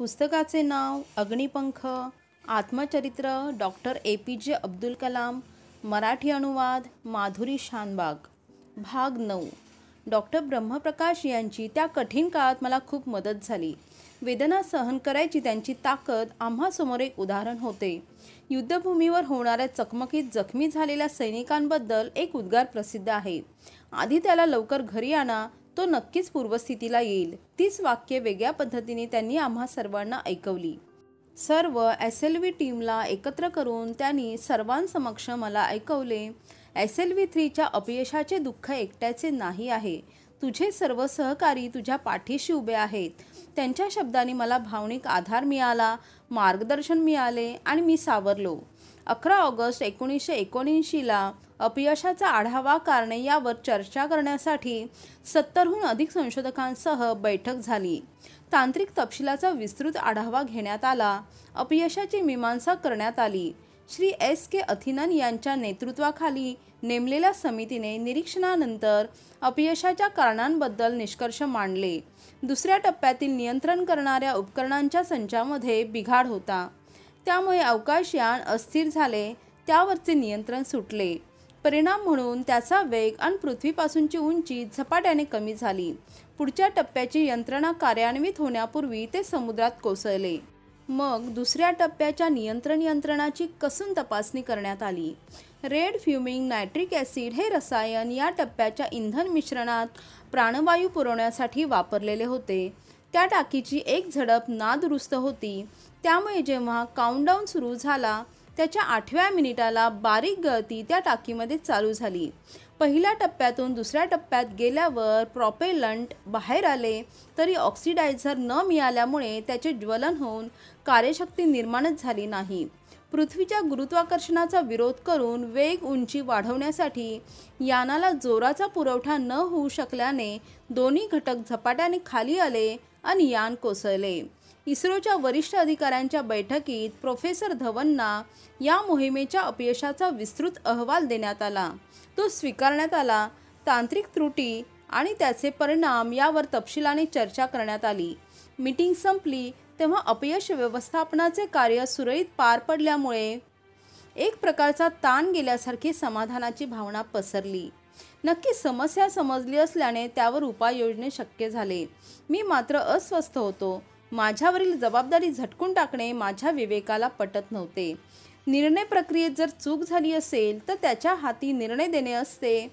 पुस्तकाचे नाव अग्निपंख, आत्मचरित्र doctor APJ. Abdul Kalam, Marathi अनुवाद माधुरी शानबाग, भाग 9. डॉक्टर ब्रह्मप्रकाश यांची त्या कठीण काळात मला खूप मदत झाली. वेदना सहन करायची त्यांची ताकद आम्हासमोर एक उदाहरण होते. युद्धभूमीवर होणाऱ्या चकमकीत जखमी झालेल्या सैनिकांबद्दल एक उद्गार प्रसिद्ध आहे. आधी त्याला लवकर घरी आणा, तो नक्कीच पूर्वस्थितीला येईल. तीच वाक्ये वेगळ्या पद्धतीने त्यांनी आम्हा सर्वांना ऐकवली. सर्व SLV टीमला एकत्र करून त्यांनी सर्वांसमक्ष मला ऐकवले. SLV3च्या अपयशाचे दुःख एकट्याचे नाही आहे. तुझे सर्व सहकारी तुझ्या पाठीशी उभे आहेत. त्यांच्या शब्दांनी मला भावनिक आधार मिळाला, मार्गदर्शन मिळाले आणि मी सावरलो. 11 ऑगस्ट 1979ला अपयशाचा आढावा काढणे यावर चर्चा करण्यासाठी 70हून अधिक संशोधकांसह बैठक झाली. तांत्रिक तपशिलाचा विस्तृत आढावा घेण्यात आला. अपयशाची मीमांसा करण्यात आली. श्री S.K. अथिनन यांच्या नेतृत्वाखाली नेमलेल्या समितीने निरीक्षणानंतर अपयशाच्या कारणांबद्दल निष्कर्ष मांडले. दुसऱ्या टप्प्यातील नियंत्रण करणाऱ्या उपकरणांच्या संचामध्ये बिघाड होता. त्यामुळे अवकाशयान अस्थिर झाले, त्यावरचे नियंत्रण सुटले. परिणाम म्हणून त्याचा वेग आणि पृथ्वीपासूनची उंची झपाट्याने कमी झाली. पुढच्या टप्प्याची यंत्रणा कार्यान्वित होण्यापूर्वी ते समुद्रात कोसळले. मग दुसऱ्या टप्प्याच्या नियंत्रण यंत्रणाची कसून तपासणी करण्यात आली. रेड फ्युमिंग नायट्रिक ॲसिड हे रसायन या टप्प्याच्या इंधन मिश्रणात प्राणवायू पुरवण्यासाठी वापरलेले होते. त्या टाकीची एक झडप नादुरुस्त होती. त्यामुळे जेव्हा काउंटडाऊन सुरू झाला, त्याच्या 8व्या मिनिटाला बारीक गळती त्या टाकीमध्ये चालू झाली. पहिल्या टप्प्यातून दुसऱ्या टप्प्यात गेल्यावर प्रॉपेलंट बाहेर आले, तरी ऑक्सिडायझर न मिळाल्यामुळे त्याचे ज्वलन होऊन कार्यशक्ती निर्माणच झाली नाही. पृथ्वीच्या गुरुत्वाकर्षणाचा विरोध करून वेग उंची वाढवण्यासाठी यानाला जोराचा पुरवठा न होऊ शकल्याने दोन्ही घटक झपाट्याने खाली आले आणि यान कोसळले. इस्रोच्या वरिष्ठ अधिकाऱ्यांच्या बैठकीत प्रोफेसर धवनना या मोहिमेच्या अपयशाचा विस्तृत अहवाल देण्यात आला. तो स्वीकारण्यात आला. तांत्रिक त्रुटी आणि त्याचे परिणाम यावर तपशिलाने चर्चा करण्यात आली. मीटिंग संपली तेव्हा अपयश व्यवस्थापनाचे कार्य सुरळीत पार पडल्यामुळे एक प्रकारचा ताण गेल्यासारखी समाधानाची भावना पसरली. नक्की समस्या समजली असल्याने त्यावर उपाय योजणे शक्य झाले. मी मात्र अस्वस्थ होतो. माझ्यावरील जबाबदारी झटकून टाकणे माझ्या विवेकाला पटत नव्हते. निर्णय प्रक्रियेत जर चूक झाली असेल तर त्याच्या हाती निर्णय देणे असते.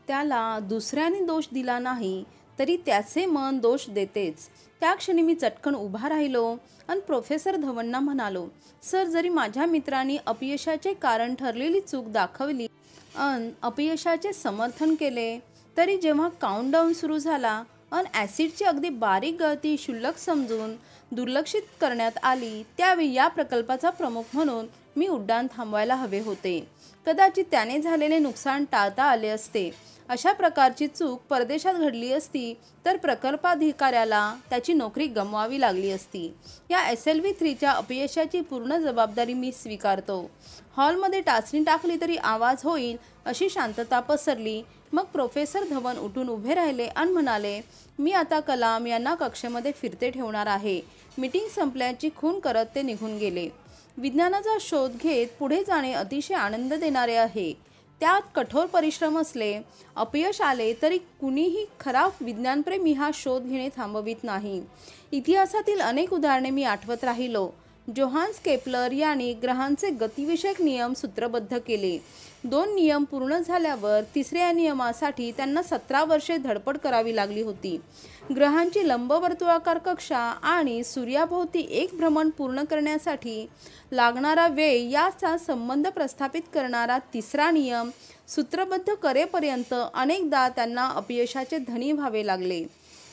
त्याला दुसऱ्याने दोष दिला नाही तरी त्याचे मन दोष देतेच. त्या क्षणी मी चटकन उभा राहिलो आणि प्रोफेसर धवनना म्हणालो, सर, जरी माझ्या मित्रांनी अपयशाचे कारण ठरलेली चूक दाखवली आणि अपयशाचे समर्थन केले, तरी जेव्हा काउंटडाऊन सुरू झाला आणि ॲसिडची अगदी बारीक गळती क्षुल्लक समजून दुर्लक्षित करण्यात आली, त्यावेळी या प्रकल्पाचा प्रमुख म्हणून मी उड्डाण थांबवायला हवे होते. कदाचित त्याने झालेले नुकसान टाळता आले असते. अशा प्रकारची चूक परदेशात घडली असती तर प्रकल्पाधिकाऱ्याला त्याची नोकरी गमवावी लागली असती. या SLV3च्या अपयशाची पूर्ण जबाबदारी मी स्वीकारतो. हॉलमध्ये टाचणी टाकली तरी आवाज होईल अशी शांतता पसरली. मग प्रोफेसर धवन उठून उभे राहिले आणि म्हणाले, मी आता कलाम यांना कक्षेमध्ये फिरते ठेवणार आहे. मीटिंग संपल्याची खूण करत ते निघून गेले. विज्ञानाचा शोध घेत पुढे जाणे अतिशय आनंद देणारे आहे. त्यात कठोर परिश्रम असले. अपयश आले तरी कुणीही खरा विज्ञानप्रेमी हा शोध घेणे थांबवित नाही. इतिहासातील अनेक उदाहरणे मी आठवत राहिलो. जोहान्स केपलर यांनी ग्रहांचे गतिविषयक नियम सूत्रबद्ध केले. 2 नियम पूर्ण झाल्यावर तिसऱ्या नियमासाठी त्यांना 17 वर्षे धडपड करावी लागली होती. ग्रहांची लंबवर्तुळाकार कक्षा आणि सूर्याभोवती एक भ्रमण पूर्ण करण्यासाठी लागणारा वेळ याचा संबंध प्रस्थापित करणारा तिसरा नियम सूत्रबद्ध करेपर्यंत अनेकदा त्यांना अपयशाचे धनी व्हावे लागले.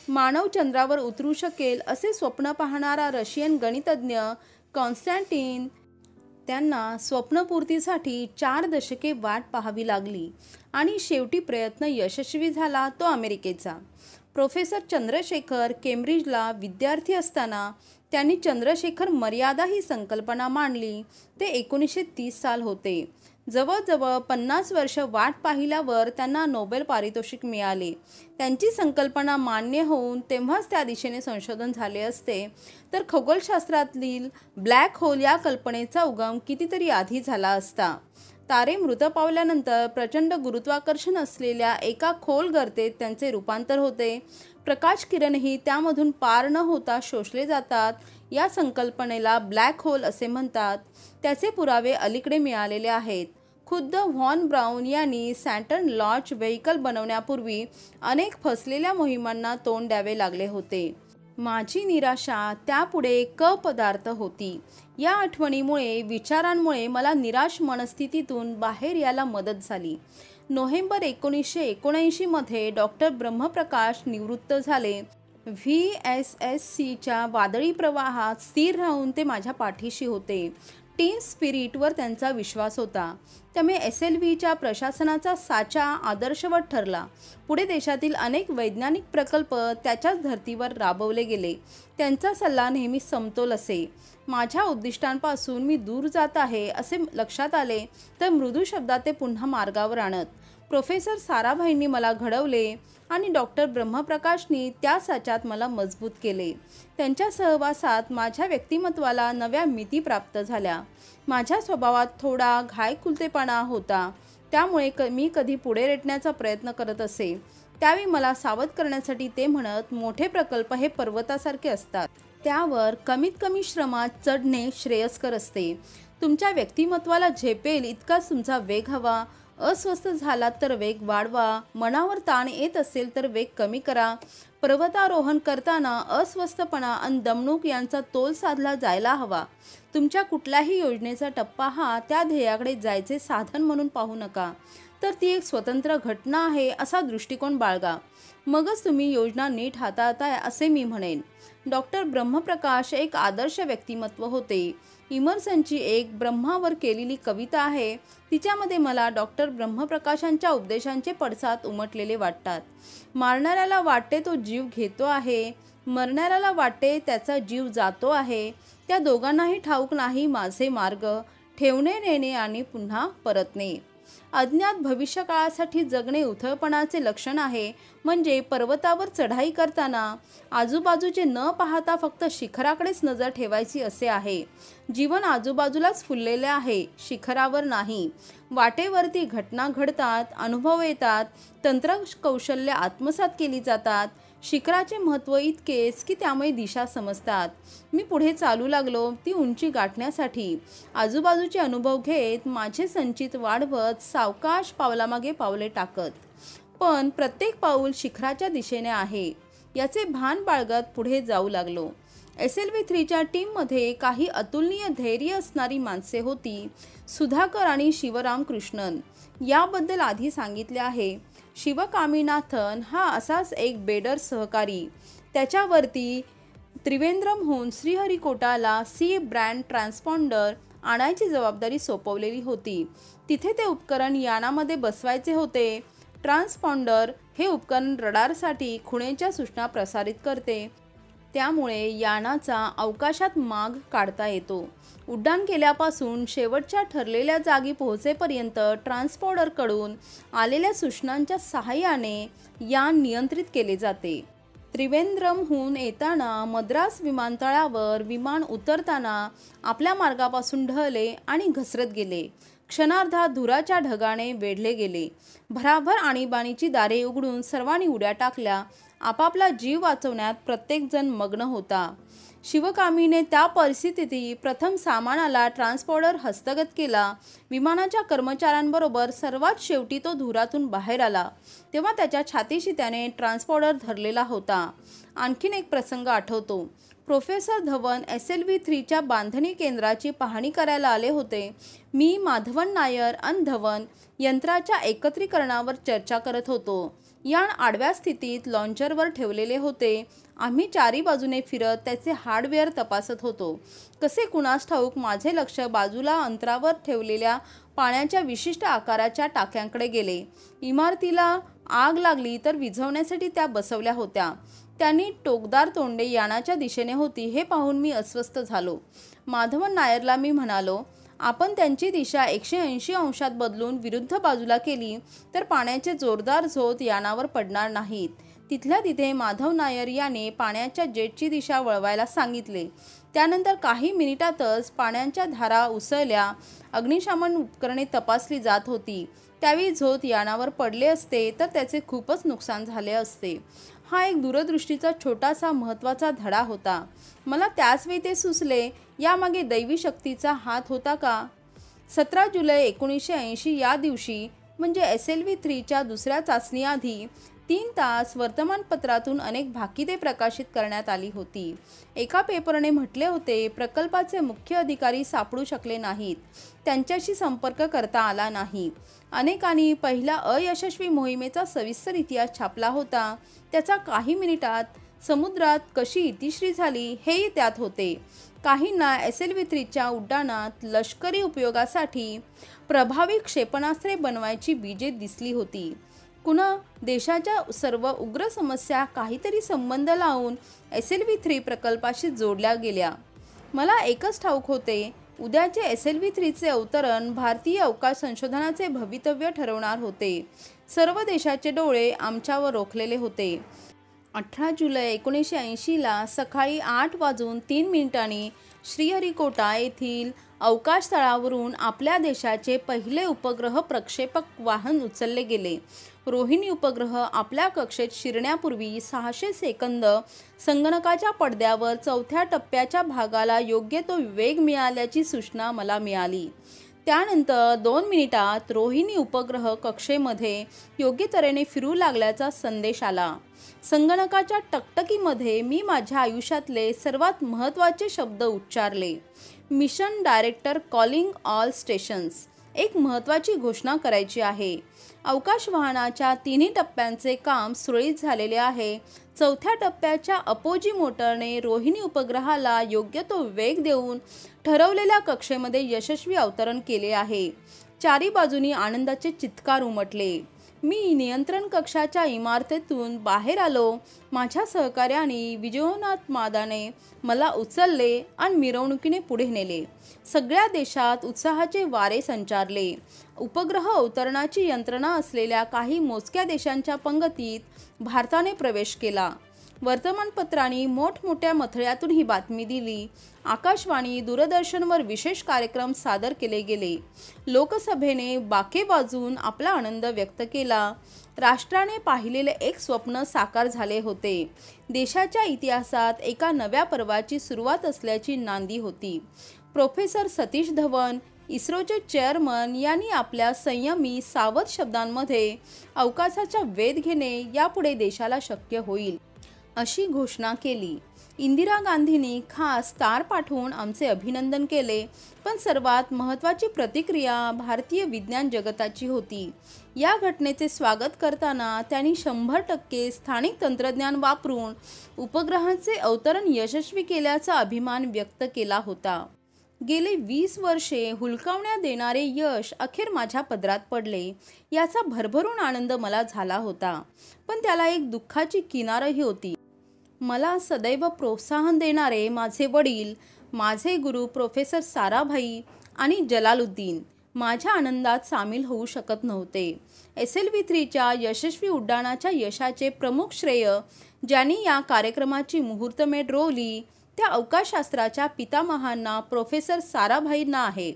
मानव चंद्रावर उतरू शकेल असे स्वप्न पाहणारा रशियन गणितज्ञ कॉन्स्टँटिन, त्यांना स्वप्नपूर्तीसाठी 4 दशके वाट पाहावी लागली आणि शेवटी प्रयत्न यशस्वी झाला तो अमेरिकेचा. प्रोफेसर चंद्रशेखर केम्ब्रिजला विद्यार्थी असताना त्यांनी चंद्रशेखर मर्यादा ही संकल्पना मांडली. ते 1930 साल होते. जवळजवळ 50 वर्ष वाट पाहिल्यावर त्यांना नोबेल पारितोषिक मिळाले. त्यांची संकल्पना मान्य होऊन तेव्हाच त्या दिशेने संशोधन झाले असते, तर खगोलशास्त्रातील ब्लॅक होल या कल्पनेचा उगम कितीतरी आधी झाला असता. तारे मृत पावल्यानंतर प्रचंड गुरुत्वाकर्षण असलेल्या एका खोल गर्तेत त्यांचे रूपांतर होते. प्रकाश किरणही त्यामधून पार न होता शोषले जातात. या संकल्पनेला ब्लॅक होल असे म्हणतात. त्याचे पुरावे अलीकडे मिळालेले आहेत. खुद्द व्हॉन ब्राऊन यांनी सॅटर्न लॉन्च व्हेइकल बनवण्यापूर्वी अनेक फसलेल्या मोहिमांना तोंड द्यावे लागले होते. माझी निराशा त्यापुढे क पदार्थ होती. या आठवणीमुळे, विचारांमुळे मला निराश मनस्थितीतून बाहेर यायला मदत झाली. नोव्हेंबर 1979 मध्ये डॉक्टर ब्रह्मप्रकाश निवृत्त झाले. VSSCच्या वादळी प्रवाहात स्थिर राहून ते माझ्या पाठीशी होते. टीम स्पिरिटवर त्यांचा विश्वास होता. त्यामुळे SLVच्या प्रशासनाचा साचा आदर्शवत ठरला. पुढे देशातील अनेक वैज्ञानिक प्रकल्प त्याच्याच धर्तीवर राबवले गेले. त्यांचा सल्ला नेहमी समतोल असे. माझ्या उद्दिष्टांपासून मी दूर जात आहे असे लक्षात आले तर मृदू शब्दात ते पुन्हा मार्गावर आणत. प्रोफेसर साराभाईंनी मला घडवले आणि डॉक्टर ब्रह्मप्रकाशनी त्या साच्यात मला मजबूत केले. त्यांच्या सहवासात माझ्या व्यक्तिमत्वाला नव्या मिती प्राप्त झाल्या. माझ्या स्वभावात थोडा घायकुलतेपणा होता, त्यामुळे मी कधी पुढे रेटण्याचा प्रयत्न करत असे. त्यावेळी मला सावध करण्यासाठी ते म्हणत, मोठे प्रकल्प हे पर्वतासारखे असतात. त्यावर कमीत कमी श्रमात चढणे श्रेयस्कर असते. तुमच्या व्यक्तिमत्वाला झेपेल इतकाच तुमचा वेग हवा. अस्वस्थ झालात तर वेग वाढवा. मनावर ताण येत असेल तर वेग कमी करा. पर्वतारोहण करताना अस्वस्थपणा आणि दमणूक यांचा तोल साधला जायला हवा. तुमच्या कुठल्याही योजनेचा टप्पा हा त्या ध्येयाकडे जायचे साधन म्हणून पाहू नका, तर ती एक स्वतंत्र घटना आहे असा दृष्टिकोन बाळगा. मगच तुम्ही योजना नीट हाताळताय असे मी म्हणेन. डॉक्टर ब्रह्मप्रकाश एक आदर्श व्यक्तिमत्व होते. इमर्सनची एक ब्रह्मावर केलेली कविता आहे. तिच्यामध्ये मला डॉक्टर ब्रह्मप्रकाशांच्या उपदेशांचे पडसाद उमटलेले वाटतात. मारणाऱ्याला वाटते तो जीव घेतो आहे, मरणाऱ्याला वाटते त्याचा जीव जातो आहे. त्या दोघांनाही ठाऊक नाही माझे मार्ग, ठेवणे, नेणे आणि पुन्हा परतणे. अज्ञात भविष्यकाळासाठी जगणे उथळपणाचे लक्षण आहे. म्हणजे पर्वतावर चढाई करताना आजूबाजूचे न पाहता फक्त शिखराकडेच नजर ठेवायची असे आहे. जीवन आजूबाजूलाच फुललेले आहे, शिखरावर नाही. वाटेवरती घटना घडतात, अनुभव येतात, तंत्र कौशल्य आत्मसात केली जातात. शिखराचे महत्त्व इतकेच की त्यामुळे दिशा समजतात. मी पुढे चालू लागलो ती उंची गाठण्यासाठी. आजूबाजूचे अनुभव घेत, माझे संचित वाढवत, सावकाश पावलामागे पावले टाकत. पण प्रत्येक पाऊल शिखराच्या दिशेने आहे याचे भान बाळगत पुढे जाऊ लागलो. SLV3च्या टीममध्ये काही अतुलनीय धैर्य असणारी माणसे होती. सुधाकर आणि शिवराम कृष्णन याबद्दल आधी सांगितले आहे. शिवकामीनाथन हा असाच एक बेडर सहकारी. त्याच्यावरती त्रिवेंद्रमहून श्रीहरिकोटाला सी ब्रँड ट्रान्सपॉन्डर आणायची जबाबदारी सोपवलेली होती. तिथे ते उपकरण यानामध्ये बसवायचे होते. ट्रान्सपॉन्डर हे उपकरण रडारसाठी खुणेच्या सूचना प्रसारित करते. त्यामुळे यानाचा अवकाशात माग काढता येतो. उड्डाण केल्यापासून शेवटच्या ठरलेल्या जागी पोहोचेपर्यंत ट्रान्सपॉन्डरकडून आलेल्या सूचनांच्या सहाय्याने यान नियंत्रित केले जाते. त्रिवेंद्रमहून येताना मद्रास विमानतळावर विमान उतरताना आपल्या मार्गापासून ढळले आणि घसरत गेले. क्षणार्धात धुराच्या ढगाने वेढले गेले. भराभर आणीबाणीची दारे उघडून सर्वांनी उड्या टाकल्या. आपापला जीव वाचवण्यात प्रत्येकजण मग्न होता. शिवकामीने त्या परिस्थितीत प्रथम सामानाला ट्रान्सपॉन्डर हस्तगत केला. विमानाच्या कर्मचाऱ्यांबरोबर सर्वात शेवटी तो धुरातून बाहेर आला तेव्हा त्याच्या छातीशी त्याने ट्रान्सपॉन्डर धरलेला होता. आणखीन एक प्रसंग आठवतो. प्रोफेसर धवन SLV3च्या बांधणी केंद्राची पाहणी करायला आले होते. मी, माधवन नायर आणि धवन यंत्राच्या एकत्रीकरणावर चर्चा करत होतो. यान आडव्या स्थितीत लॉन्चरवर ठेवलेले होते. आम्ही चारी बाजूने फिरत त्याचे हार्डवेअर तपासत होतो. कसे कुणास ठाऊक माझे लक्ष बाजूला अंतरावर ठेवलेल्या पाण्याच्या विशिष्ट आकाराच्या टाक्यांकडे गेले. इमारतीला आग लागली तर विझवण्यासाठी त्या बसवल्या होत्या. त्यांनी टोकदार तोंडे यानाच्या दिशेने होती हे पाहून मी अस्वस्थ झालो. माधवन नायरला मी म्हणालो, आपण त्यांची दिशा 180 अंशात बदलून विरुद्ध बाजूला केली तर पाण्याचे जोरदार झोत यानावर पडणार नाहीत. तिथल्या तिथे माधव नायर याने पाण्याच्या जेटची दिशा वळवायला सांगितले. त्यानंतर काही मिनिटातच पाण्याच्या धारा उसळल्या. अग्निशमन उपकरणे तपासली जात होती. त्यावेळी झोत यानावर पडले असते तर त्याचे खूपच नुकसान झाले असते. हा एक दूरदृष्टीचा छोटासा महत्त्वाचा धडा होता. मला त्याच वेळी ते सुचले, यामागे दैवी शक्तीचा हात होता का? 17 जुलै 1980 या दिवशी म्हणजे SLV-3च्या दुसऱ्या चाचणीआधी 3 तास वर्तमानपत्रातून अनेक भाकिते प्रकाशित करण्यात आली होती. एका पेपरने म्हटले होते, प्रकल्पाचे मुख्य अधिकारी सापडू शकले नाहीत. त्यांच्याशी संपर्क करता आला नाही. अनेकांनी पहिल्या अयशस्वी मोहिमेचा सविस्तर इतिहास छापला होता. त्याचा काही मिनिटात समुद्रात कशी इतिश्री झाली हेही त्यात होते. काहींना SLV-3च्या उड्डाणात लष्करी उपयोगासाठी प्रभावी क्षेपणास्त्रे बनवायची बीजे दिसली होती. पुन्हा देशाच्या सर्व उग्र समस्या काहीतरी संबंध लावून SLV-3 प्रकल्पाशी जोडल्या गेल्या. मला एकच ठाऊक होते, उद्याचे SLV-3चे अवतरण भारतीय अवकाश संशोधनाचे भवितव्य ठरवणार होते. सर्व देशाचे डोळे आमच्यावर रोखलेले होते. 18 जुलै 1980ला सकाळी 8:03 श्रीहरिकोटा येथील अवकाश तळावरून आपल्या देशाचे पहिले उपग्रह प्रक्षेपक वाहन उचलले गेले. रोहिणी उपग्रह आपल्या कक्षेत शिरण्यापूर्वी 600 सेकंद संगणकाच्या पडद्यावर चौथ्या टप्प्याच्या भागाला योग्य तो वेग मिळाल्याची सूचना मला मिळाली. त्यानंतर 2 मिनिटात रोहिणी उपग्रह कक्षेमध्ये योग्य तऱ्हेने फिरू लागल्याचा संदेश आला. संगणकाच्या टकटकीमध्ये मी माझ्या आयुष्यातले सर्वात महत्त्वाचे शब्द उच्चारले. Mission director calling all stations. एक महत्त्वाची घोषणा करायची आहे. अवकाश वाहनाच्या 3ही टप्प्यांचे काम सुरळीत झालेले आहे. चौथ्या टप्प्याच्या अपोजी मोटरने रोहिणी उपग्रहाला योग्य तो वेग देऊन ठरवलेल्या कक्षेमध्ये यशस्वी अवतरण केले आहे. चारी बाजूनी आनंदाचे चित्कार उमटले. मी नियंत्रण कक्षाच्या इमारतीतून बाहेर आलो. माझ्या सहकार्याने विजयोन्नाथ मादाने मला उचलले आणि मिरवणुकीने पुढे नेले. सगळ्या देशात उत्साहाचे वारे संचारले. उपग्रह अवतरणाची यंत्रणा असलेल्या काही मोजक्या देशांच्या पंगतीत भारताने प्रवेश केला. वर्तमानपत्रांनी मोठमोठ्या मथळ्यातून ही बातमी दिली. आकाशवाणी, दूरदर्शनवर विशेष कार्यक्रम सादर केले गेले. लोकसभेने बाके वाजवून आपला आनंद व्यक्त केला. राष्ट्राने पाहिलेले एक स्वप्न साकार झाले होते. देशाच्या इतिहासात एका नव्या पर्वाची सुरुवात असल्याची नांदी होती. प्रोफेसर सतीश धवन, इस्रोचे चेअरमन यांनी आपल्या संयमी सावध शब्दांमध्ये अवकाशाचा वेध घेणे यापुढे देशाला शक्य होईल अशी घोषणा केली. इंदिरा गांधींनी खास तार पाठवून आमचे अभिनंदन केले. पण सर्वात महत्त्वाची प्रतिक्रिया भारतीय विज्ञान जगताची होती. या घटनेचे स्वागत करताना त्यांनी 100% स्थानिक तंत्रज्ञान वापरून उपग्रहांचे अवतरण यशस्वी केल्याचा अभिमान व्यक्त केला होता. गेले 20 वर्षे हुलकावण्या देणारे यश अखेर माझ्या पदरात पडले याचा भरभरून आनंद मला झाला होता. पण त्याला एक दुःखाची किनारही होती. मला सदैव प्रोत्साहन देणारे माझे वडील, माझे गुरु प्रोफेसर साराभाई आणि जलालुद्दीन माझ्या आनंदात सामील होऊ शकत नव्हते. SLV-3च्या यशस्वी उड्डाणाच्या यशाचे प्रमुख श्रेय ज्यांनी या कार्यक्रमाची मुहूर्तमेढ रोवली त्या अवकाशशास्त्राच्या पितामहांना प्रोफेसर साराभाईंना आहे.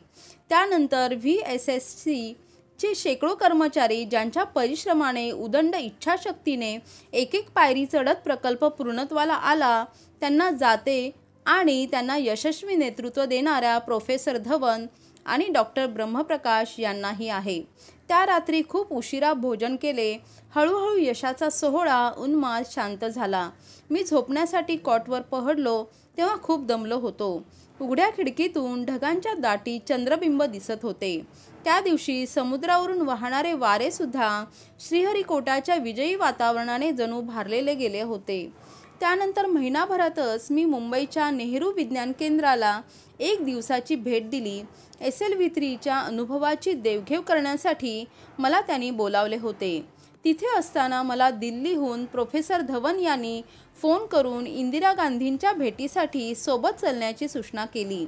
त्यानंतर VSSC चे शेकडो कर्मचारी ज्यांच्या परिश्रमाने, उदंड इच्छाशक्तीने एक एक पायरी चढत प्रकल्प पूर्णत्वाला आला त्यांना जाते आणि त्यांना यशस्वी नेतृत्व देणाऱ्या प्रोफेसर धवन आणि डॉक्टर ब्रह्मप्रकाश यांनाही आहे. त्या रात्री खूप उशिरा भोजन केले. हळूहळू यशाचा सोहळा उन्माद शांत झाला. मी झोपण्यासाठी कॉटवर पहडलो तेव्हा खूप दमलो होतो. उघड्या खिडकीतून ढगांच्या दाटी चंद्रबिंब दिसत होते. त्या दिवशी समुद्रावरून वाहणारे वारे सुद्धा श्रीहरिकोटाच्या विजयी वातावरणाने जणू भारलेले गेले होते. त्यानंतर महिनाभरातच मी मुंबईच्या नेहरू विज्ञान केंद्राला 1 दिवसाची भेट दिली. SLV-3च्या अनुभवाची देवघेव करण्यासाठी मला त्यांनी बोलावले होते. तिथे असताना मला दिल्लीहून प्रोफेसर धवन यांनी फोन करून इंदिरा गांधींच्या भेटीसाठी सोबत चालण्याची सूचना केली.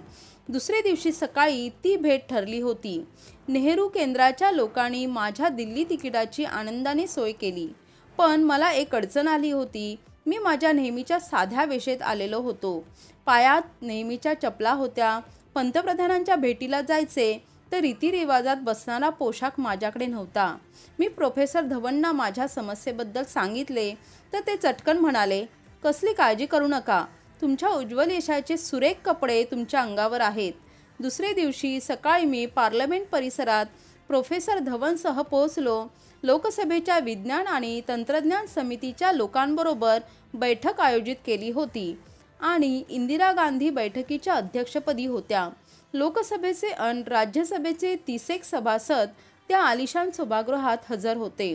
दुसरे दिवशी सकाळी ती भेट ठरली होती. नेहरू केंद्राच्या लोकांनी माझ्या दिल्ली तिकिटाची आनंदाने सोय केली. पण मला एक अडचण आली होती. मी माझ्या नेहमीच्या साध्या वेशेत आलेलो होतो. पायात नेहमीच्या चपला होत्या. पंतप्रधानांच्या भेटीला जायचे तर रीतिरिवाजात बसणारा पोशाख माझ्याकडे नव्हता. मी प्रोफेसर धवनना माझ्या समस्येबद्दल सांगितले तर ते चटकन म्हणाले, कसली काळजी करू नका, तुमच्या उज्ज्वल यशाचे सुरेख कपडे तुमच्या अंगावर आहेत. दुसरे दिवशी सकाळी मी पार्लमेंट परिसरात प्रोफेसर धवनसह पोहोचलो. लोकसभेच्या विज्ञान आणि तंत्रज्ञान समितीच्या लोकांबरोबर बैठक आयोजित केली होती आणि इंदिरा गांधी बैठकीच्या अध्यक्षपदी होत्या. लोकसभेचे आणि राज्यसभेचे 30 सभासद त्या आलिशान सभागृहात हजर होते.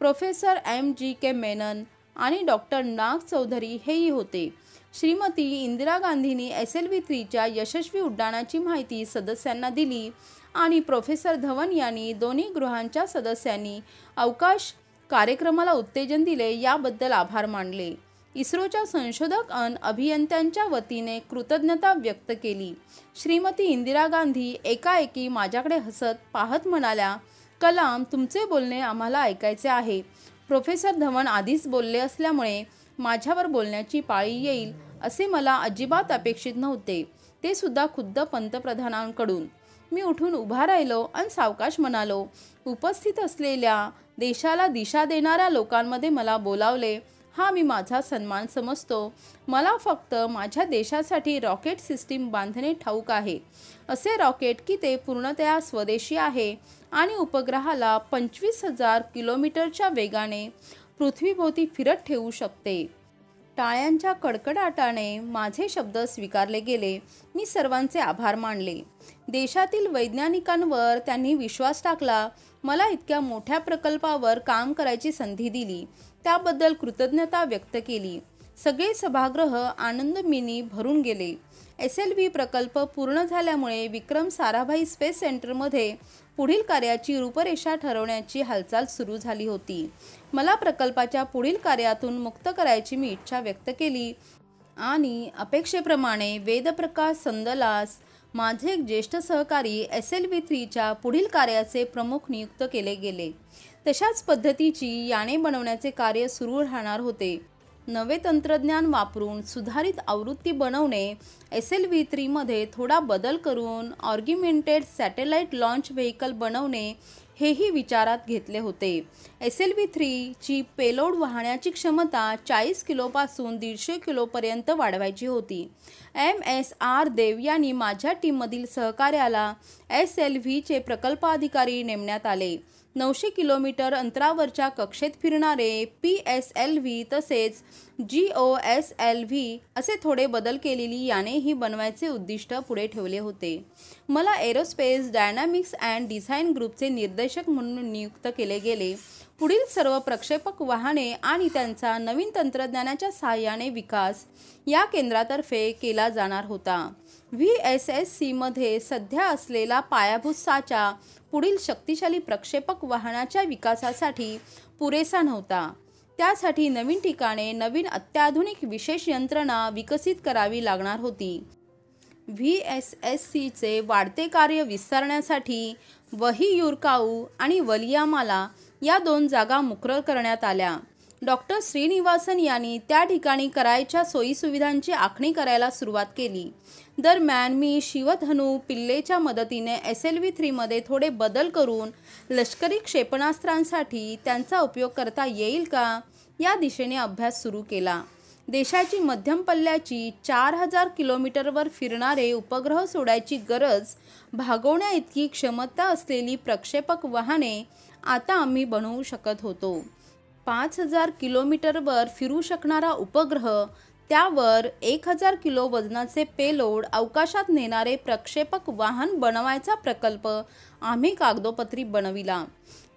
प्रोफेसर MGK मेनन आणि डॉक्टर नाग चौधरी हेही होते. श्रीमती इंदिरा गांधींनी SLV-3च्या यशस्वी उड्डाणाची माहिती सदस्यांना दिली आणि प्रोफेसर धवन यांनी दोन्ही गृहांच्या सदस्यांनी अवकाश कार्यक्रमाला उत्तेजन दिले याबद्दल आभार मानले. इस्रोच्या संशोधक आणि अभियंत्यांच्या वतीने कृतज्ञता व्यक्त केली. श्रीमती इंदिरा गांधी एकाएकी माझ्याकडे हसत पाहत म्हणाल्या, कलाम, तुमचे बोलणे आम्हाला ऐकायचे आहे. प्रोफेसर धवन आधीच बोलले असल्यामुळे माझ्यावर बोलण्याची पाळी येईल असे मला अजिबात अपेक्षित नव्हते, ते सुद्धा खुद्द पंतप्रधानांकडून. मी उठून उभा राहिलो आणि सावकाश म्हणालो, उपस्थित असलेल्या देशाला दिशा देणाऱ्या लोकांमध्ये मला बोलावले हा मी माझा सन्मान समजतो. मला फक्त माझ्या देशासाठी रॉकेट सिस्टीम बांधणे ठाऊक आहे. असे रॉकेट की ते पूर्णतः स्वदेशी आहे आणि उपग्रहाला 25,000 किलोमीटरच्या वेगाने पृथ्वीभोवती फिरत ठेवू शकते. टाळ्यांच्या कडकडाटाने माझे शब्द स्वीकारले गेले. मी सर्वांचे आभार मानले. देशातील वैज्ञानिकांवर त्यांनी विश्वास टाकला. मला इतक्या मोठ्या प्रकल्पावर काम करायची संधी दिली त्याबद्दल कृतज्ञता व्यक्त केली. सगळे सभागृह आनंदाने भरून गेले. SLV प्रकल्प पूर्ण झाल्यामुळे विक्रम साराभाई स्पेस सेंटरमध्ये पुढील कार्याची रूपरेषा ठरवण्याची हालचाल सुरू झाली होती. मला प्रकल्पाच्या पुढील कार्यातून मुक्त करायची मी इच्छा व्यक्त केली आणि अपेक्षेप्रमाणे वेदप्रकाश संदलास माझे एक ज्येष्ठ सहकारी SLV-3च्या पुढील कार्याचे प्रमुख नियुक्त केले गेले. तशाच पद्धतीची याने बनवण्याचे कार्य सुरू राहणार होते. नवे तंत्रज्ञान वापरून सुधारित आवृत्ती बनवणे, SLV-3मध्ये थोडा बदल करून ऑर्ग्युमेंटेड सॅटेलाइट लॉन्च व्हेकल बनवणे हेही विचारात घेतले होते. SLV-3ची पेलोड वाहण्याची क्षमता 40 किलोपासून 150 किलोपर्यंत वाढवायची होती. MS.R. देव यांनी माझ्या टीममधील सहकार्याला SLVचे प्रकल्पाधिकारी नेमण्यात आले. 900 किलोमीटर अंतरावरच्या कक्षेत फिरणारे PSLV तसेच GOSLV असे थोडे बदल केलेली यानेही बनवायचे उद्दिष्ट पुढे ठेवले होते. मला एरोस्पेस डायनामिक्स अँड डिझाईन ग्रुपचे निर्देशक म्हणून नियुक्त केले गेले. पुढील सर्व प्रक्षेपक वाहने आणि त्यांचा नवीन तंत्रज्ञानाच्या सहाय्याने विकास या केंद्रातर्फे केला जाणार होता. VSSCमध्ये सध्या असलेला पायाभूत साचा पुढील शक्तिशाली प्रक्षेपक वाहनाच्या विकासासाठी पुरेसा नव्हता. त्यासाठी नवीन ठिकाणे, नवीन अत्याधुनिक विशेष यंत्रणा विकसित करावी लागणार होती. VSSCचे वाढते कार्य विस्तारण्यासाठी वहियूरकाऊ आणि वलियामाला या 2 जागा मुकरर करण्यात आल्या. डॉक्टर श्रीनिवासन यांनी त्या ठिकाणी करायच्या सोयीसुविधांची आखणी करायला सुरुवात केली. दरम्यान मी शिवधनु पिल्लेच्या मदतीने SLV-3मध्ये थोडे बदल करून लष्करी क्षेपणास्त्रांसाठी त्यांचा उपयोग करता येईल का या दिशेने अभ्यास सुरू केला. देशाची मध्यम पल्ल्याची 4000 किलोमीटरवर फिरणारे उपग्रह सोडायची गरज भागवण्याइतकी क्षमता असलेली प्रक्षेपक वाहने आता आम्ही बनवू शकत होतो. 5000 किलोमीटरवर फिरू शकणारा उपग्रह, त्यावर 1000 किलो वजनाचे पेलोड अवकाशात नेणारे प्रक्षेपक वाहन बनवायचा प्रकल्प आम्ही कागदोपत्री बनविला.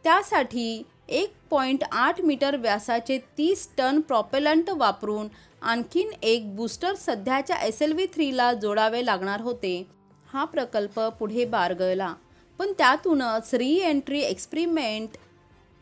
त्यासाठी 1.8 मीटर व्यासाचे 30 टन प्रॉपेलंट वापरून आणखीन एक बूस्टर सध्याच्या SLV-3ला जोडावे लागणार होते. हा प्रकल्प पुढे बारगळला, पण त्यातूनच री एंट्री एक्सपेरिमेंट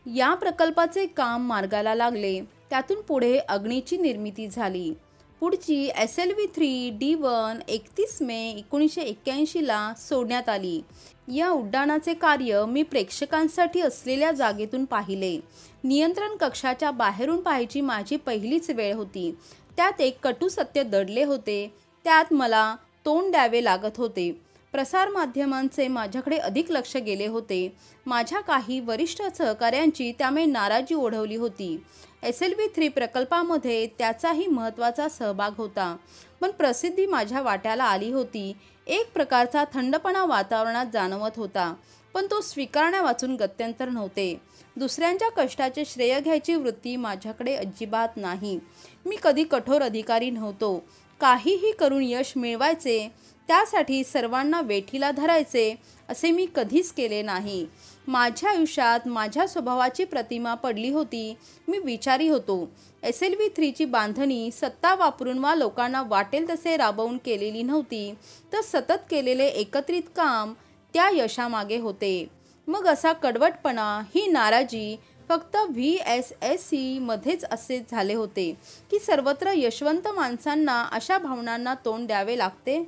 या प्रकल्पाचे काम मार्गाला लागले. त्यातून पुढे अग्नीची निर्मिती झाली. पुढची SLV-3 D1 31 मे 1981ला सोडण्यात आली. या उड्डाणाचे कार्य मी प्रेक्षकांसाठी असलेल्या जागेतून पाहिले. नियंत्रण कक्षाच्या बाहेरून पाहायची माझी पहिलीच वेळ होती. त्यात एक कटू सत्य दडले होते. त्यात मला तोंड द्यावे लागत होते. प्रसारमाध्यमांचे माझ्याकडे अधिक लक्ष गेले होते. माझ्या काही वरिष्ठ सहकाऱ्यांची त्यामुळे नाराजी ओढवली होती. SLV-3 प्रकल्पामध्ये त्याचाही महत्त्वाचा सहभाग होता. पण प्रसिद्धी माझ्या वाट्याला आली होती. एक प्रकारचा थंडपणा वातावरणात जाणवत होता. पण तो स्वीकारण्यावाचून गत्यंतर नव्हते. दुसऱ्यांच्या कष्टाचे श्रेय घ्यायची वृत्ती माझ्याकडे अजिबात नाही. मी कधी कठोर अधिकारी नव्हतो. काहीही करून यश मिळवायचे, त्यासाठी सर्वांना वेठीला धरायचे असे मी कधीच केले नाही. माझ्या आयुष्यात माझ्या स्वभावाची प्रतिमा पडली होती. मी विचारी होतो. SLV-3ची बांधणी सत्ता वापरून वा लोकांना वाटेल तसे राबवून केलेली नव्हती, तर सतत केलेले एकत्रित काम त्या यशामागे होते. मग असा कडवटपणा, ही नाराजी फक्त VSSC मध्येच असे झाले होते की सर्वत्र यशवंत माणसांना अशा भावनांना तोंड द्यावे लागते?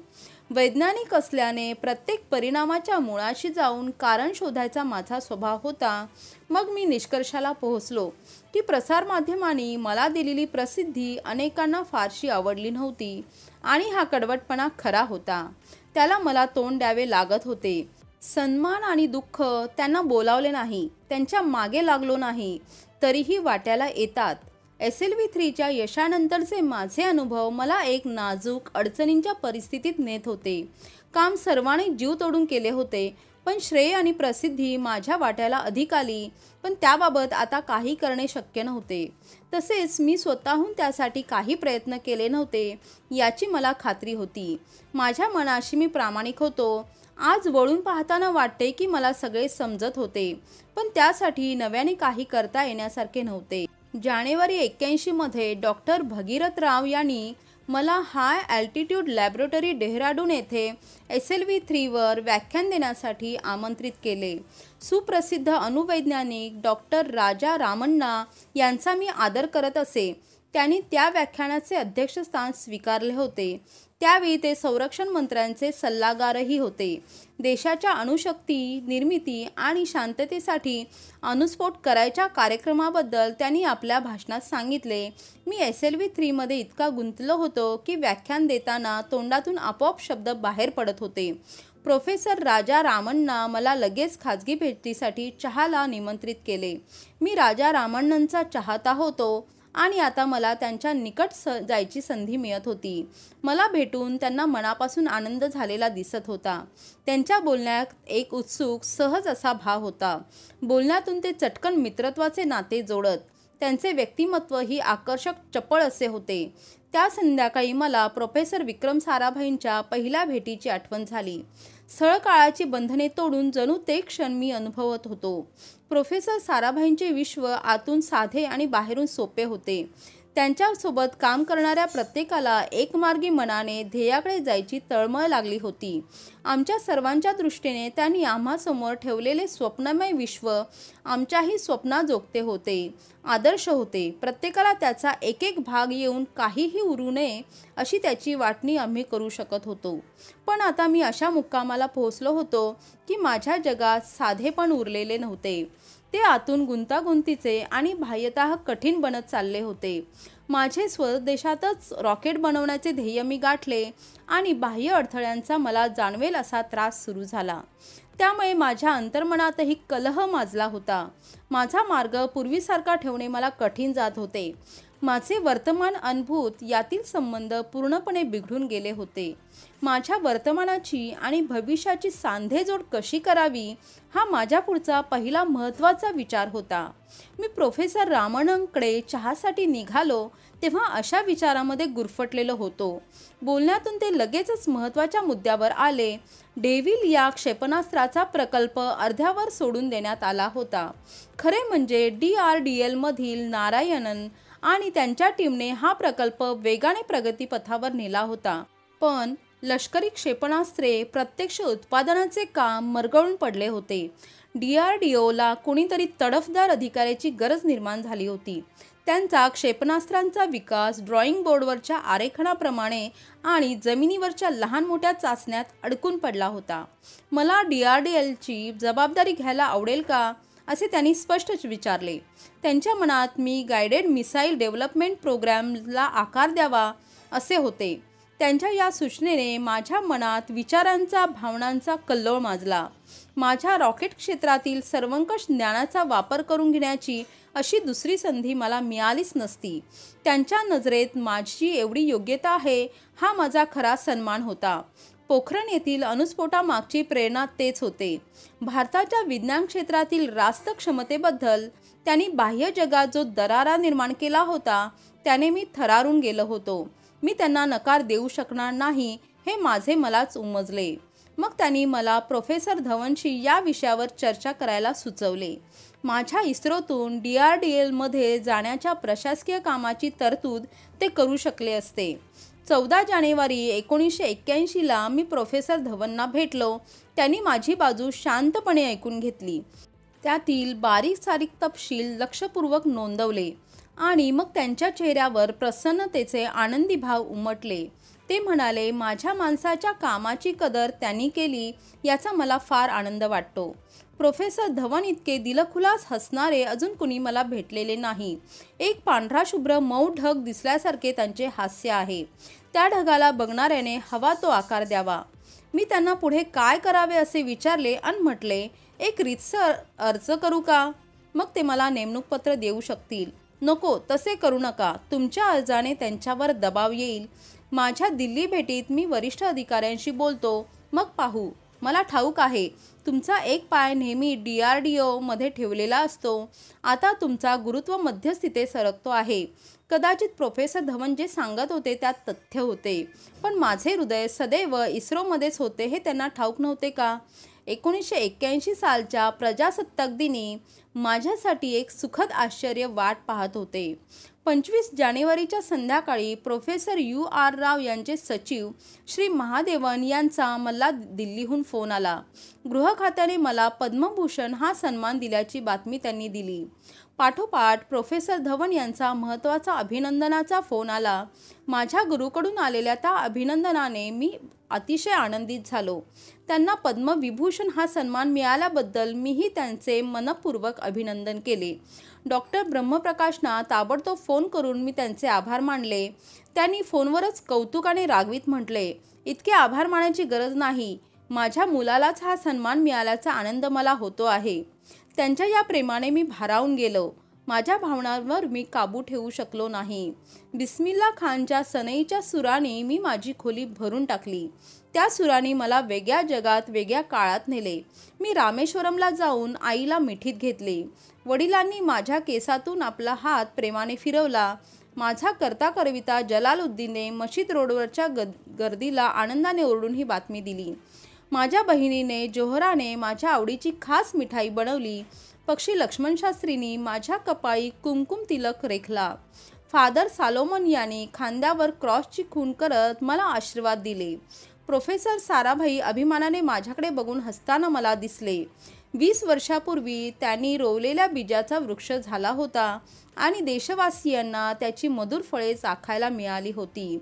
वैज्ञानिक असल्याने प्रत्येक परिणामाच्या मुळाशी जाऊन कारण शोधायचा माझा स्वभाव होता. मग मी निष्कर्षाला पोहोचलो की प्रसारमाध्यमांनी मला दिलेली प्रसिद्धी अनेकांना फारशी आवडली नव्हती आणि हा कडवटपणा खरा होता. त्याला मला तोंड द्यावे लागत होते. सन्मान आणि दुःख त्यांना बोलावले नाही, त्यांच्या मागे लागलो नाही, तरीही वाट्याला येतात. SLV-3च्या यशानंतरचे माझे अनुभव मला एक नाजूक अडचणींच्या परिस्थितीत नेत होते. काम सर्वांनी जीव तोडून केले होते, पण श्रेय आणि प्रसिद्धी माझ्या वाट्याला अधिक आली. पण त्याबाबत आता काही करणे शक्य नव्हते. तसेच मी स्वतःहून त्यासाठी काही प्रयत्न केले नव्हते याची मला खात्री होती. माझ्या मनाशी मी प्रामाणिक होतो. आज वळून पाहताना वाटते की मला सगळे समजत होते, पण त्यासाठी नव्याने काही करता येण्यासारखे नव्हते. जानेवारी 81 मध्ये डॉक्टर भगीरथ राव यांनी मला हाय अल्टिट्यूड लॅबोरेटरी डेहराडून येथे SLV-3वर व्याख्यान देण्यासाठी आमंत्रित केले. सुप्रसिद्ध अणुवैज्ञानिक डॉक्टर राजा रामण्णा यांचा मी आदर करत असे. त्यांनी त्या व्याख्यानाचे अध्यक्षस्थान स्वीकारले होते. त्यावेळी ते संरक्षण मंत्र्यांचे सल्लागारही होते. देशाच्या अणुशक्ती निर्मिती आणि शांततेसाठी अणुस्फोट करायच्या कार्यक्रमाबद्दल त्यांनी आपल्या भाषणात सांगितले. मी SLV-3मध्ये इतका गुंतलो होतो की व्याख्यान देताना तोंडातून आपोआप शब्द बाहेर पडत होते. प्रोफेसर राजा रामण्णा मला लगेच खाजगी भेटीसाठी चहाला निमंत्रित केले. मी राजा रामण्णांचा चाहता होतो आणि आता मला त्यांच्या निकट जायची संधी मिळत होती. मला भेटून त्यांना मनापासून आनंद झालेला दिसत होता. त्यांच्या बोलण्यात एक उत्सुक, सहज असा भाव होता. बोलण्यातून ते चटकन मित्रत्वाचे नाते जोडत. त्यांचे व्यक्तिमत्व ही आकर्षक, चपळ असे होते. त्या संध्याकाळी मला प्रोफेसर विक्रम साराभाईंच्या पहिल्या भेटीची आठवण झाली. स्थळकाळाची बंधने तोडून जणू ते क्षण मी अनुभवत होतो. प्रोफेसर साराभाईंचे विश्व आतून साधे आणि बाहेरून सोपे होते. त्यांच्यासोबत काम करणाऱ्या प्रत्येकाला एकमार्गी मनाने ध्येयाकडे जायची तळमळ लागली होती. आमच्या सर्वांच्या दृष्टीने त्यांनी आम्हासमोर ठेवलेले स्वप्नमय विश्व आमच्याही स्वप्नाजोगते होते, आदर्श होते. प्रत्येकाला त्याचा एक एक भाग येऊन काहीही उरू नये अशी त्याची वाटणी आम्ही करू शकत होतो. पण आता मी अशा मुक्कामाला पोहोचलो होतो की माझ्या जगात साधेपण उरलेले नव्हते. ते आतून गुंतागुंतीचे आणि बाह्यतः कठीण बनत चालले होते. माझे स्वदेशातच रॉकेट बनवण्याचे ध्येय मी गाठले आणि बाह्य अडथळ्यांचा मला जाणवेल असा त्रास सुरू झाला. त्यामुळे माझ्या अंतर्मनातही कलह माजला होता. माझा मार्ग पूर्वीसारखा ठेवणे मला कठीण जात होते. माझे वर्तमान अनुभूत यातील संबंध पूर्णपणे बिघडून गेले होते. माझ्या वर्तमानाची आणि भविष्याची सांधेजोड कशी करावी हा माझ्या पुढचा पहिला महत्त्वाचा विचार होता. मी प्रोफेसर रामण्णांकडे चहासाठी निघालो तेव्हा अशा विचारामध्ये गुरफटलेलो होतो. बोलण्यातून ते लगेचच महत्त्वाच्या मुद्द्यावर आले. डेव्हिल या क्षेपणास्त्राचा प्रकल्प अर्ध्यावर सोडून देण्यात आला होता. खरे म्हणजे DRDL मधील नारायणन आणि त्यांच्या टीमने हा प्रकल्प वेगाने प्रगतीपथावर नेला होता. पण लष्करी क्षेपणास्त्रे प्रत्यक्ष उत्पादनाचे काम मरगळून पडले होते. DRDOला कोणीतरी तडफदार अधिकाऱ्याची गरज निर्माण झाली होती. त्यांचा क्षेपणास्त्रांचा विकास ड्रॉइंग बोर्डवरच्या आरेखनाप्रमाणे आणि जमिनीवरच्या लहान मोठ्या चाचण्यात अडकून पडला होता. मला DRDLची जबाबदारी घ्यायला आवडेल का, असे त्यांनी स्पष्टच विचारले. त्यांच्या मनात मी गायडेड मिसाईल डेव्हलपमेंट प्रोग्रॅमला आकार द्यावा असे होते. त्यांच्या या सूचनेने माझ्या मनात विचारांचा, भावनांचा कल्लोळ माजला. माझ्या रॉकेट क्षेत्रातील सर्वंकष ज्ञानाचा वापर करून घेण्याची अशी दुसरी संधी मला मिळालीच नसती. त्यांच्या नजरेत माझी एवढी योग्यता आहे हा माझा खरा सन्मान होता. पोखरण येथील अणुस्फोटामागची प्रेरणा तेच होते. भारताच्या विज्ञान क्षेत्रातील रास्त क्षमतेबद्दल त्यांनी बाह्य जगात जो दरारा निर्माण केला होता त्याने मी थरारून गेलो होतो. मी त्यांना नकार देऊ शकणार नाही हे माझे मलाच उमजले. मग त्यांनी मला प्रोफेसर धवनशी या विषयावर चर्चा करायला सुचवले. माझ्या इस्रोतून DRDLमध्ये जाण्याच्या प्रशासकीय कामाची तरतूद ते करू शकले असते. 14 जानेवारी 1981ला मी प्रोफेसर धवनना भेटलो. त्यांनी माझी बाजू शांतपणे ऐकून घेतली. त्यातील बारीक सारीक तपशील लक्षपूर्वक नोंदवले आणि मग त्यांच्या चेहऱ्यावर प्रसन्नतेचे आनंदी भाव उमटले. ते म्हणाले, माझ्या माणसाच्या कामाची कदर त्यांनी केली याचा मला फार आनंद वाटतो. प्रोफेसर धवन इतके दिलखुलास हसणारे अजून कुणी मला भेटलेले नाही. एक पांढरा शुभ्र मऊ ढग दिसल्यासारखे त्यांचे हास्य आहे. त्या ढगाला बघणाऱ्याने हवा तो आकार द्यावा. मी त्यांना पुढे काय करावे असे विचारले आणि म्हटले, एक रीतसर अर्ज करू का? मग ते मला नेमणूक पत्र देऊ शकतील. नको, तसे करू नका. तुमच्या अर्जाने त्यांच्यावर दबाव येईल. माझ्या दिल्ली भेटीत मी वरिष्ठ अधिकाऱ्यांशी बोलतो, मग पाहू. मला ठाऊक आहे तुमचा एक पाय नेहमी DRDOमध्ये ठेवलेला असतो. आता तुमचा गुरुत्व मध्यस्थितीत सरकतो आहे. कदाचित प्रोफेसर धवन जे सांगत होते त्यात तथ्य होते, पण माझे हृदय सदैव इस्रोमध्येच होते हे त्यांना ठाऊक नव्हते का? 1981 सालच्या प्रजासत्ताक दिनी माझ्यासाठी एक सुखद आश्चर्य वाट पाहत होते. 25 जानेवारीच्या संध्याकाळी प्रोफेसर UR राव यांचे सचिव श्री महादेवन यांचा मला दिल्लीहून फोन आला. गृह खात्याने मला पद्मभूषण हा सन्मान दिल्याची बातमी त्यांनी दिली. पाठोपाठ प्रोफेसर धवन यांचा महत्त्वाचा अभिनंदनाचा फोन आला. माझ्या गुरुकडून आलेल्या त्या अभिनंदनाने मी अतिशय आनंदित झालो. त्यांना पद्मविभूषण हा सन्मान मिळाल्याबद्दल मीही त्यांचे मनपूर्वक अभिनंदन केले. डॉक्टर ब्रह्मप्रकाशना ताबडतोब फोन करून मी त्यांचे आभार मानले. त्यांनी फोनवरच कौतुकाने रागवीत म्हटले, इतके आभार मानायची गरज नाही. माझ्या मुलालाच हा सन्मान मिळाल्याचा आनंद मला होतो आहे. त्यांच्या या प्रेमाने मी भारावून गेलो. माझ्या भावनांवर मी काबू ठेवू शकलो नाही. बिस्मिल्ला खानच्या सनईच्या सुराने मी माझी खोली भरून टाकली. त्या सुराने मला वेगळ्या जगात, वेगळ्या काळात नेले. मी रामेश्वरमला जाऊन आईला मिठीत घेतले. वडिलांनी माझ्या केसातून आपला हात प्रेमाने फिरवला. माझा करता करविता जलालुद्दीनने मशीद रोडवरच्या गर्दीला आनंदाने ओरडून ही बातमी दिली. माझ्या बहिणीने जोहराने माझ्या आवडीची खास मिठाई बनवली. पक्षी लक्ष्मणशास्त्रींनी माझ्या कपाळी कुमकुम तिलक रेखला. फादर सालोमन यांनी खांद्यावर क्रॉसची खूण करत मला आशीर्वाद दिले. प्रोफेसर साराभाई अभिमानाने माझ्याकडे बघून हसताना मला दिसले. 20 वर्षापूर्वी त्यांनी रोवलेल्या बीजाचा वृक्ष झाला होता आणि देशवासियांना त्याची मधुर फळे चाखायला मिळाली होती.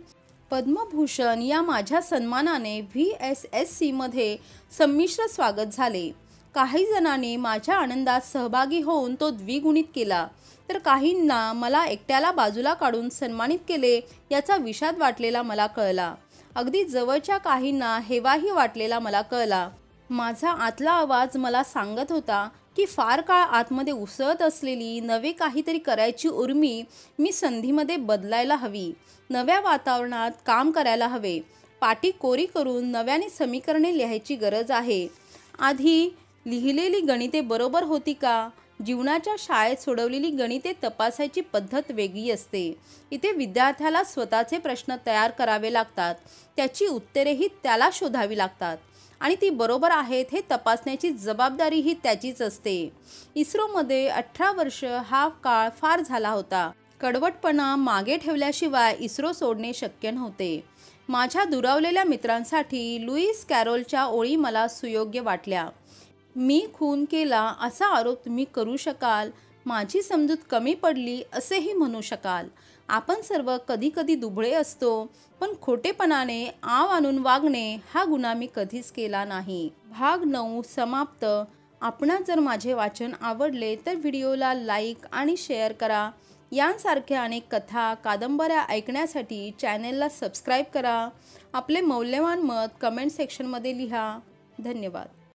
पद्मभूषण या माझ्या सन्मानाने VSSCमध्ये संमिश्र स्वागत झाले. काही जणांनी माझ्या आनंदात सहभागी होऊन तो द्विगुणित केला, तर काहींना मला एकट्याला बाजूला काढून सन्मानित केले याचा विषाद वाटलेला मला कळला. अगदी जवळच्या काहींना हेवाही वाटलेला मला कळला. माझा आतला आवाज मला सांगत होता की फार काळ आतमध्ये उसळत असलेली नवे काहीतरी करायची उर्मी मी संधीमध्ये बदलायला हवी. नव्या वातावरणात काम करायला हवे. पाटी कोरी करून नव्याने समीकरणे लिहायची गरज आहे. आधी लिहिलेली गणिते बरोबर होती का? जीवनाच्या शाळेत सोडवलेली गणिते तपासायची पद्धत वेगळी असते. इथे विद्यार्थ्याला स्वतःचे प्रश्न तयार करावे लागतात. त्याची उत्तरेही त्याला शोधावी लागतात आणि ती बरोबर आहेत हे तपासण्याची जबाबदारीही त्याचीच असते. इस्रोमध्ये 18 वर्ष हा काळ फार झाला होता. कडवटपणा मागे ठेवल्याशिवाय इस्रो सोडणे शक्य नव्हते. माझ्या दुरावलेल्या मित्रांसाठी लुईस कॅरोलच्या ओळी मला सुयोग्य वाटल्या. मी खून केला असा आरोप तुम्ही करू शकाल. माझी समजूत कमी पडली असेही म्हणू शकाल. आपण सर्व कधीकधी दुबळे असतो, पण खोटेपणाने आव आणून वागणे हा गुन्हा मी कधीच केला नाही. भाग 9 समाप्त. आपणास जर माझे वाचन आवडले तर व्हिडिओला लाईक आणि शेअर करा. यांसारख्या अनेक कथा कादंबऱ्या ऐकण्यासाठी चॅनेलला सबस्क्राईब करा. आपले मौल्यवान मत कमेंट सेक्शनमध्ये लिहा. धन्यवाद.